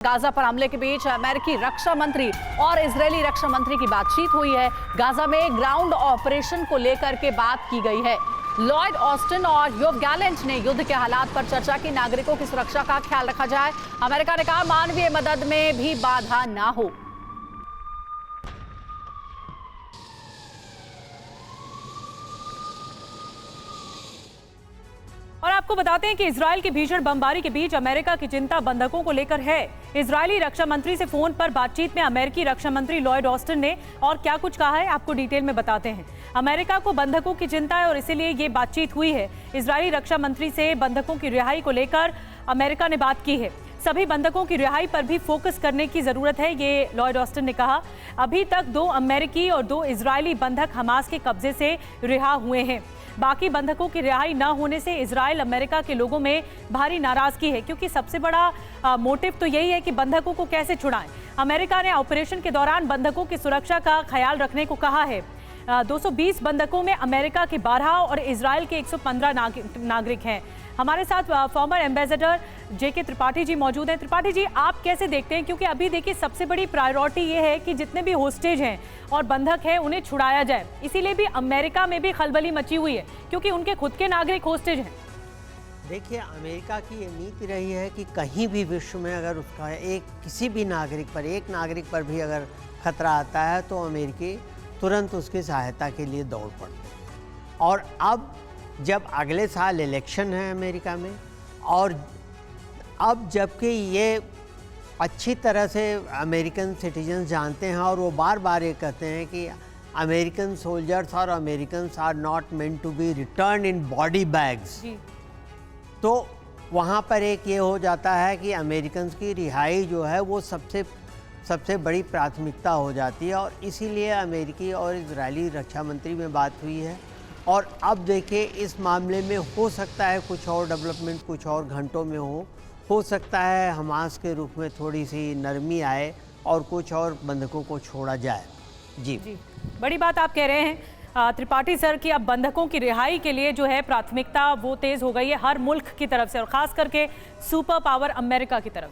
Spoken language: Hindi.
गाजा पर हमले के बीच अमेरिकी रक्षा मंत्री और इजरायली रक्षा मंत्री की बातचीत हुई है। गाजा में ग्राउंड ऑपरेशन को लेकर के बात की गई है। लॉयड ऑस्टिन और योव गैलेंट ने युद्ध के हालात पर चर्चा की। नागरिकों की सुरक्षा का ख्याल रखा जाए। अमेरिका ने कहा मानवीय मदद में भी बाधा ना हो। और आपको बताते हैं कि इजरायल की भीषण बमबारी के बीच अमेरिका की चिंता बंधकों को लेकर है। इजरायली रक्षा मंत्री से फोन पर बातचीत में अमेरिकी रक्षा मंत्री लॉयड ऑस्टिन ने और क्या कुछ कहा है आपको डिटेल में बताते हैं। अमेरिका को बंधकों की चिंता है और इसीलिए ये बातचीत हुई है। इजरायली रक्षा मंत्री से बंधकों की रिहाई को लेकर अमेरिका ने बात की है। सभी बंधकों की रिहाई पर भी फोकस करने की जरूरत है, ये लॉयड ऑस्टिन ने कहा। अभी तक 2 अमेरिकी और 2 इजरायली बंधक हमास के कब्जे से रिहा हुए हैं। बाकी बंधकों की रिहाई न होने से इजराइल अमेरिका के लोगों में भारी नाराजगी है, क्योंकि सबसे बड़ा मोटिव तो यही है कि बंधकों को कैसे छुड़ाएं। अमेरिका ने ऑपरेशन के दौरान बंधकों की सुरक्षा का ख्याल रखने को कहा है। 220 बंधकों में अमेरिका के 12 और इजराइल के 115 नागरिक हैं। हमारे साथ फॉर्मर एम्बेसडर जेके त्रिपाठी जी मौजूद हैं। त्रिपाठी जी, आप कैसे देखते हैं, क्योंकि अभी देखिए सबसे बड़ी प्रायोरिटी ये है कि जितने भी होस्टेज हैं और बंधक हैं उन्हें छुड़ाया जाए। इसीलिए भी अमेरिका में भी खलबली मची हुई है, क्योंकि उनके खुद के नागरिक होस्टेज हैं। देखिए, अमेरिका की ये नीति रही है कि कहीं भी विश्व में अगर उसका किसी भी एक नागरिक पर भी अगर खतरा आता है तो अमेरिकी तुरंत उसकी सहायता के लिए दौड़ पड़ते हैं। और अब जब अगले साल इलेक्शन है अमेरिका में, और अब जबकि ये अच्छी तरह से अमेरिकन सिटीजन्स जानते हैं और वो बार बार ये कहते हैं कि अमेरिकन सोल्जर्स और Americans are not meant to be return in body bags, तो वहाँ पर एक ये हो जाता है कि अमेरिकन्स की रिहाई जो है वो सबसे बड़ी प्राथमिकता हो जाती है। और इसीलिए अमेरिकी और इजरायली रक्षा मंत्री में बात हुई है। और अब देखिए, इस मामले में हो सकता है कुछ और डेवलपमेंट कुछ और घंटों में हो सकता है हमास के रूप में थोड़ी सी नरमी आए और कुछ और बंधकों को छोड़ा जाए। जी, बड़ी बात आप कह रहे हैं त्रिपाठी सर कि अब बंधकों की रिहाई के लिए जो है प्राथमिकता वो तेज हो गई है हर मुल्क की तरफ से, और खास करके सुपर पावर अमेरिका की तरफ से।